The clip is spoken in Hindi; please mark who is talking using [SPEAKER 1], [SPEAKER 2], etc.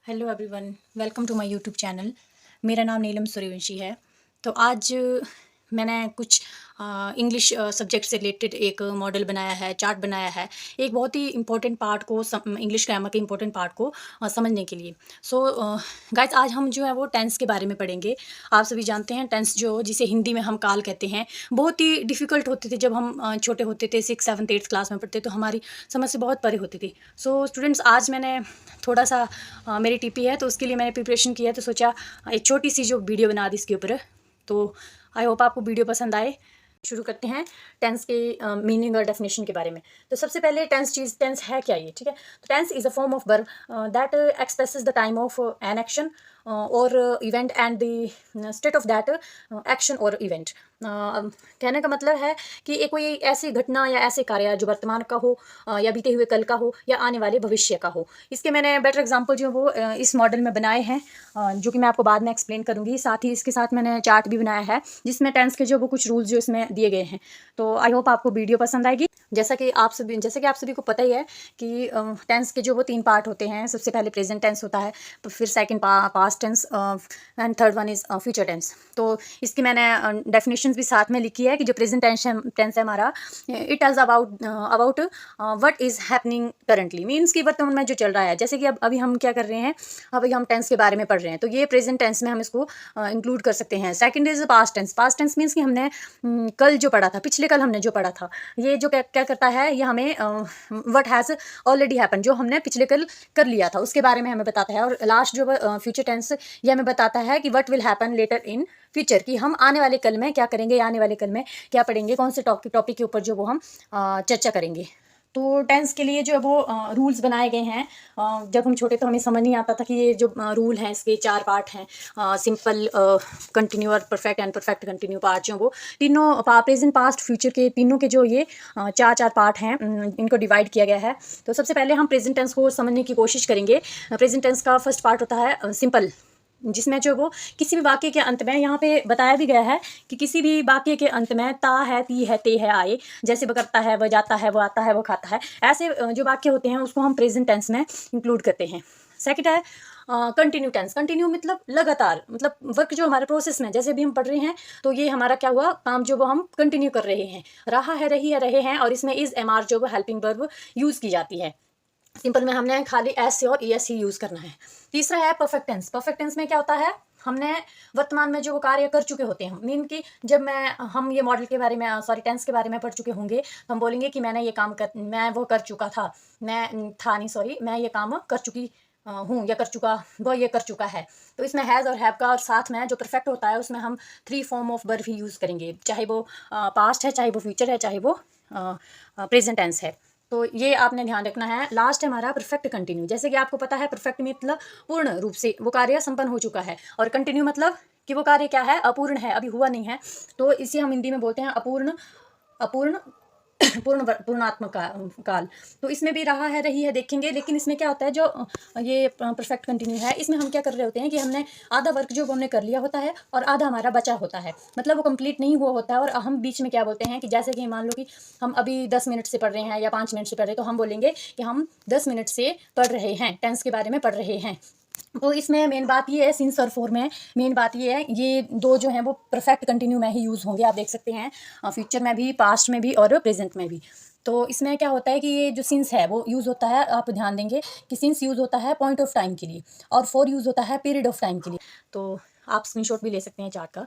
[SPEAKER 1] Hello everyone, welcome to my YouTube channel. मेरा नाम नीलम सूर्यवंशी है। तो आज मैंने कुछ इंग्लिश सब्जेक्ट से रिलेटेड एक मॉडल बनाया है, चार्ट बनाया है, एक बहुत ही इम्पोर्टेंट पार्ट को इंग्लिश ग्रामर के इम्पोर्टेंट पार्ट को समझने के लिए। सो गाइस, आज हम जो है वो टेंस के बारे में पढ़ेंगे। आप सभी जानते हैं टेंस जो जिसे हिंदी में हम काल कहते हैं, बहुत ही डिफ़िकल्ट होते थे जब हम छोटे होते थे, 6, 7, 8 क्लास में पढ़ते तो हमारी समझ से बहुत परे होती थी। सो स्टूडेंट्स, आज मैंने थोड़ा सा मेरी टीपी है तो उसके लिए मैंने प्रिपरेशन किया, तो सोचा एक छोटी सी जो वीडियो बना दी इसके ऊपर। तो आई होप आपको वीडियो पसंद आए। शुरू करते हैं टेंस के मीनिंग और डेफिनेशन के बारे में। तो सबसे पहले टेंस है क्या ये, ठीक है। तो tense is a form of verb that expresses the time of an action और event and the state of that action और इवेंट। कहने का मतलब है कि एक कोई ऐसी घटना या ऐसे कार्य जो वर्तमान का हो या बीते हुए कल का हो या आने वाले भविष्य का हो। इसके मैंने बेटर एग्जांपल जो वो इस मॉडल में बनाए हैं, जो कि मैं आपको बाद में एक्सप्लेन करूंगी। साथ ही इसके साथ मैंने चार्ट भी बनाया है जिसमें टेंस के जो वो कुछ रूल्स जो इसमें दिए गए हैं। तो आई होप आपको वीडियो पसंद आएगी। जैसा कि आप सभी को पता ही है कि टेंस के जो वो 3 पार्ट होते हैं। सबसे पहले प्रेजेंट टेंस होता है, फिर second past tense and third one is future tense. तो इसकी मैंने डेफिनेशंस भी साथ में लिखी है कि जो प्रेजेंट टेंस है हमारा, it is about what is happening currently, means कि वर्तमान में जो चल रहा है। जैसे कि अभी हम क्या कर रहे हैं, अभी हम टेंस के बारे में पढ़ रहे हैं, तो ये प्रेजेंट टेंस में हम इसको इंक्लूड कर सकते हैं। Second is past tense. Past tense means कि हमने कल जो पढ़ा था, पिछले कल हमने जो पढ़ा था, ये जो क्या करता है, ये हमें व्हाट हैज़ ऑलरेडी हैपन, जो हमने पिछले कल कर लिया था उसके बारे में हमें बताता है। और लास्ट जो फ्यूचर टेंस, ये हमें बताता है कि what will happen later in future, कि हम आने वाले कल में क्या करेंगे या आने वाले कल में क्या पढ़ेंगे, कौन से टॉपिक के ऊपर जो वो हम चर्चा करेंगे। तो टेंस के लिए जो है वो रूल्स बनाए गए हैं। जब हम छोटे तो हमें समझ नहीं आता था कि ये जो रूल हैं इसके 4 पार्ट हैं, सिंपल, कंटिन्यू और perfect and perfect continue part जो वो तीनों प्रेजेंट पास्ट फ्यूचर के तीनों के जो ये 4 पार्ट हैं, इनको डिवाइड किया गया है। तो सबसे पहले हम प्रेजेंट टेंस को समझने की कोशिश करेंगे। प्रेजेंट टेंस का फर्स्ट पार्ट होता है सिंपल, जिसमें जो वो किसी भी वाक्य के अंत में, यहाँ पे बताया भी गया है कि किसी भी वाक्य के अंत में ता है, ती है, ते है आए, जैसे वो करता है, वो जाता है, वो आता है, वो खाता है, ऐसे जो वाक्य होते हैं उसको हम प्रेजेंट टेंस में इंक्लूड करते हैं। सेकंड है कंटिन्यू टेंस। कंटिन्यू मतलब लगातार, मतलब वर्क जो हमारे प्रोसेस में, जैसे भी हम पढ़ रहे हैं तो ये हमारा क्या हुआ, काम जो वो हम कंटिन्यू कर रहे हैं, रहा है, रही है, रहे हैं, और इसमें इज एम आर जो वो हेल्पिंग वर्ब यूज़ की जाती है। सिंपल में हमने खाली एस से और ई एस ही यूज़ करना है। तीसरा है परफेक्ट टेंस। परफेक्ट टेंस में क्या होता है, हमने वर्तमान में जो वो कार्य कर चुके होते हैं, मीन कि जब हम ये मॉडल के बारे में, सॉरी, टेंस के बारे में पढ़ चुके होंगे तो हम बोलेंगे कि मैंने ये काम मैं वो कर चुका था, मैं ये काम कर चुकी हूँ, या कर चुका, वो ये कर चुका है। तो इसमें हैज़ और हैव का, और साथ में जो परफेक्ट होता है उसमें हम 3 form of verb he use करेंगे, चाहे वो पास्ट है, चाहे वो फ्यूचर है, चाहे वो प्रेजेंट टेंस है। तो ये आपने ध्यान रखना है। लास्ट है हमारा परफेक्ट कंटिन्यू। जैसे कि आपको पता है, परफेक्ट मतलब पूर्ण रूप से वो कार्य संपन्न हो चुका है, और कंटिन्यू मतलब कि वो कार्य क्या है, अपूर्ण है, अभी हुआ नहीं है। तो इसे हम हिंदी में बोलते हैं अपूर्ण, अपूर्ण पूर्णात्मक काल। तो इसमें भी रहा है, रही है, देखेंगे। लेकिन इसमें क्या होता है, जो ये परफेक्ट कंटिन्यू है, इसमें हम क्या कर रहे होते हैं कि हमने आधा वर्क जो हमने कर लिया होता है और आधा हमारा बचा होता है, मतलब वो कंप्लीट नहीं हुआ होता है। और हम बीच में क्या बोलते हैं कि जैसे कि मान लो कि हम अभी 10 मिनट से पढ़ रहे हैं या 5 मिनट से पढ़ रहे हैं, तो हम बोलेंगे कि हम 10 मिनट से पढ़ रहे हैं, टेंस के बारे में पढ़ रहे हैं। तो इसमें मेन बात ये है, सिंस और फॉर में मेन बात ये है, ये दो जो हैं वो परफेक्ट कंटिन्यू में ही यूज़ होंगे। आप देख सकते हैं फ्यूचर में भी, पास्ट में भी और प्रेजेंट में भी। तो इसमें क्या होता है कि ये जो सिंस है वो यूज़ होता है, आप ध्यान देंगे कि सिंस यूज़ होता है पॉइंट ऑफ टाइम के लिए, और फॉर यूज़ होता है पीरियड ऑफ टाइम के लिए। तो आप स्क्रीनशॉट भी ले सकते हैं चार्ट का।